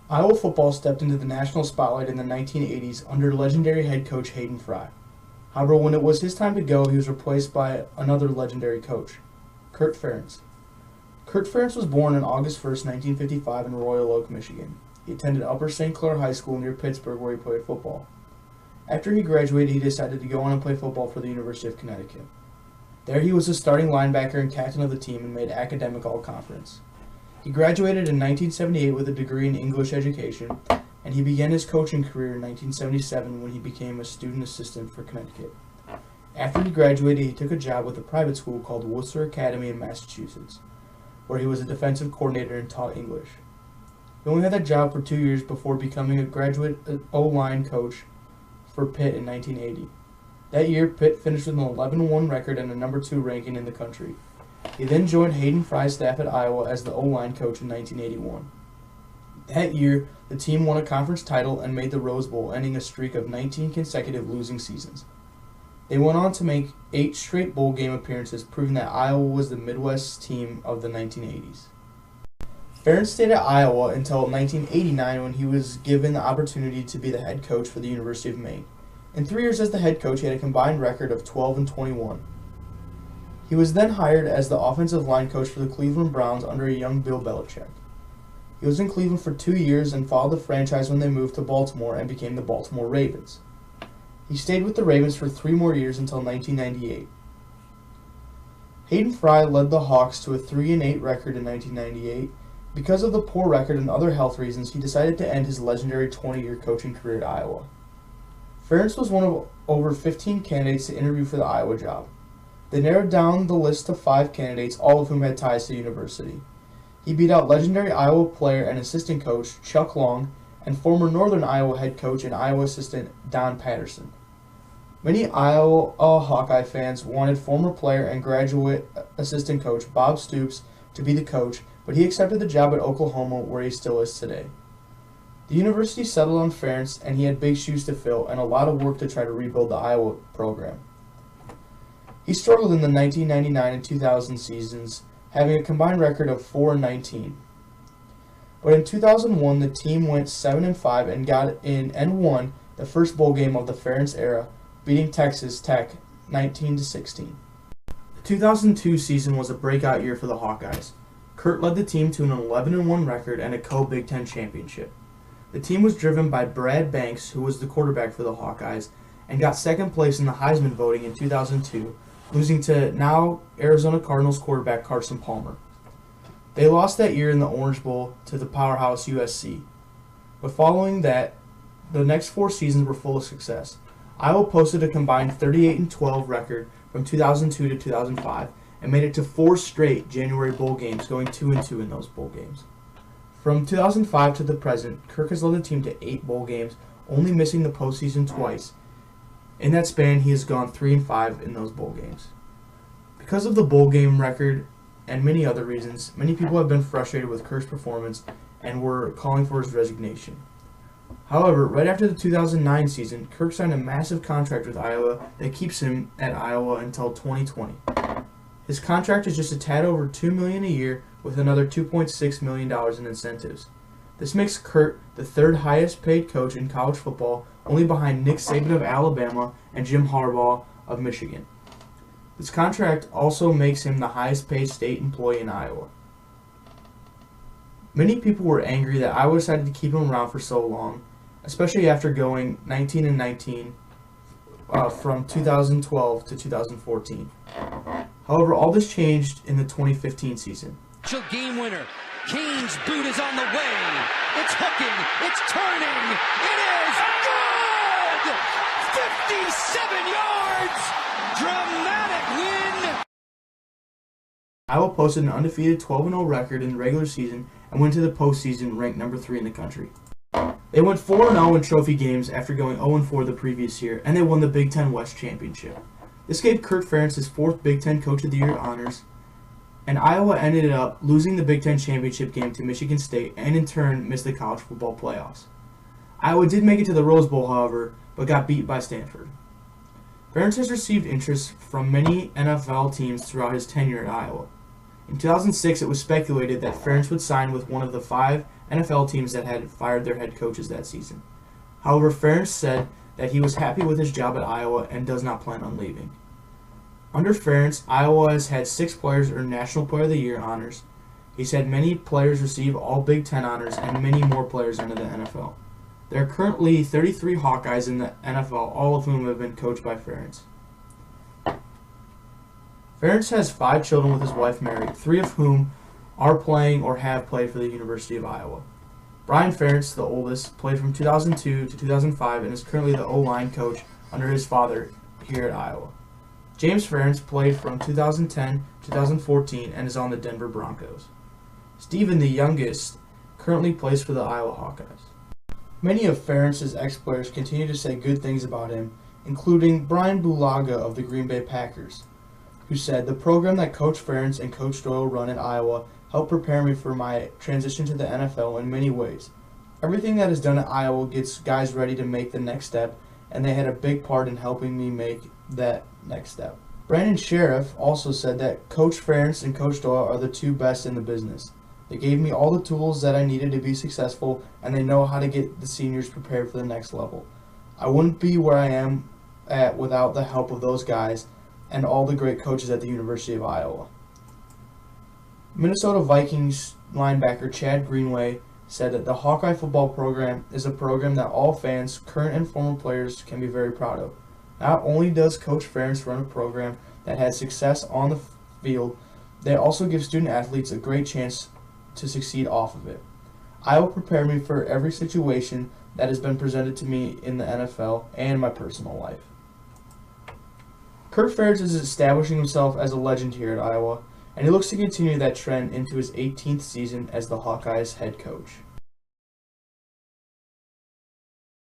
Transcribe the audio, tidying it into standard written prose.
Iowa football stepped into the national spotlight in the 1980s under legendary head coach Hayden Fry. However, when it was his time to go, he was replaced by another legendary coach, Kirk Ferentz. Kirk Ferentz was born on August 1, 1955 in Royal Oak, Michigan. He attended Upper St. Clair High School near Pittsburgh where he played football. After he graduated, he decided to go on and play football for the University of Connecticut. There he was the starting linebacker and captain of the team and made academic all-conference. He graduated in 1978 with a degree in English education, and he began his coaching career in 1977 when he became a student assistant for Connecticut. After he graduated, he took a job with a private school called Worcester Academy in Massachusetts, where he was a defensive coordinator and taught English. He only had that job for 2 years before becoming a graduate O-line coach for Pitt in 1980. That year, Pitt finished with an 11-1 record and a number 2 ranking in the country. He then joined Hayden Fry's staff at Iowa as the O-line coach in 1981. That year, the team won a conference title and made the Rose Bowl, ending a streak of 19 consecutive losing seasons. They went on to make 8 straight bowl game appearances, proving that Iowa was the Midwest team of the 1980s. Ferentz stayed at Iowa until 1989 when he was given the opportunity to be the head coach for the University of Maine. In 3 years as the head coach, he had a combined record of 12-21. He was then hired as the offensive line coach for the Cleveland Browns under a young Bill Belichick. He was in Cleveland for 2 years and followed the franchise when they moved to Baltimore and became the Baltimore Ravens. He stayed with the Ravens for 3 more years until 1998. Hayden Fry led the Hawks to a 3-8 record in 1998. Because of the poor record and other health reasons, he decided to end his legendary 20-year coaching career at Iowa. Ferentz was one of over 15 candidates to interview for the Iowa job. They narrowed down the list to 5 candidates, all of whom had ties to the university. He beat out legendary Iowa player and assistant coach Chuck Long and former Northern Iowa head coach and Iowa assistant Don Patterson. Many Iowa Hawkeye fans wanted former player and graduate assistant coach Bob Stoops to be the coach, but he accepted the job at Oklahoma, where he still is today. The university settled on Ferentz, and he had big shoes to fill and a lot of work to try to rebuild the Iowa program. He struggled in the 1999 and 2000 seasons, having a combined record of 4-19. But in 2001, the team went 7-5 and got in and won the first bowl game of the Ferentz era, beating Texas Tech 19-16. The 2002 season was a breakout year for the Hawkeyes. Kurt led the team to an 11-1 record and a co-Big Ten championship. The team was driven by Brad Banks, who was the quarterback for the Hawkeyes, and got second place in the Heisman voting in 2002, losing to now Arizona Cardinals quarterback Carson Palmer. They lost that year in the Orange Bowl to the powerhouse USC. But following that, the next 4 seasons were full of success. Iowa posted a combined 38-12 record from 2002 to 2005 and made it to 4 straight January bowl games, going 2-2 in those bowl games. From 2005 to the present, Kirk has led the team to 8 bowl games, only missing the postseason twice. In that span, he has gone 3-5 in those bowl games. Because of the bowl game record and many other reasons, many people have been frustrated with Kirk's performance and were calling for his resignation. However, right after the 2009 season, Kirk signed a massive contract with Iowa that keeps him at Iowa until 2020. His contract is just a tad over $2 million a year with another $2.6 million in incentives. This makes Kirk the 3rd highest paid coach in college football, only behind Nick Saban of Alabama and Jim Harbaugh of Michigan. This contract also makes him the highest paid state employee in Iowa. Many people were angry that Iowa decided to keep him around for so long, especially after going 19-19 from 2012 to 2014. However, all this changed in the 2015 season. Game winner. Kane's boot is on the way. It's hooking. It's turning. It is good. 57 yards. Dramatic win. Iowa posted an undefeated 12-0 record in the regular season and went to the postseason ranked number 3 in the country. They went 4-0 in trophy games after going 0-4 the previous year, and they won the Big Ten West Championship. This gave Kirk Ferentz his 4th Big Ten Coach of the Year honors, and Iowa ended up losing the Big Ten Championship game to Michigan State and in turn missed the college football playoffs. Iowa did make it to the Rose Bowl, however, but got beat by Stanford. Ferentz has received interest from many NFL teams throughout his tenure at Iowa. In 2006, it was speculated that Ferentz would sign with one of the 5 NFL teams that had fired their head coaches that season. However, Ferentz said that he was happy with his job at Iowa and does not plan on leaving. Under Ferentz, Iowa has had 6 players earn National Player of the Year honors. He's had many players receive all Big Ten honors and many more players enter the NFL. There are currently 33 Hawkeyes in the NFL, all of whom have been coached by Ferentz. Ferentz has 5 children with his wife Mary, 3 of whom are playing or have played for the University of Iowa. Brian Ferentz, the oldest, played from 2002 to 2005 and is currently the O-line coach under his father here at Iowa. James Ferentz played from 2010 to 2014 and is on the Denver Broncos. Stephen, the youngest, currently plays for the Iowa Hawkeyes. Many of Ferentz's ex-players continue to say good things about him, including Brian Bulaga of the Green Bay Packers, who said, "The program that Coach Ferentz and Coach Doyle run at Iowa helped prepare me for my transition to the NFL in many ways. Everything that is done at Iowa gets guys ready to make the next step, and they had a big part in helping me make that next step." Brandon Sheriff also said that Coach Ferentz and Coach Doyle are the 2 best in the business. They gave me all the tools that I needed to be successful, and they know how to get the seniors prepared for the next level. I wouldn't be where I am at without the help of those guys and all the great coaches at the University of Iowa. Minnesota Vikings linebacker Chad Greenway said that the Hawkeye football program is a program that all fans, current and former players, can be very proud of. Not only does Coach Ferentz run a program that has success on the field, they also give student athletes a great chance to succeed off of it. Iowa prepared me for every situation that has been presented to me in the NFL and my personal life. Kirk Ferentz is establishing himself as a legend here at Iowa, and he looks to continue that trend into his 18th season as the Hawkeyes head coach.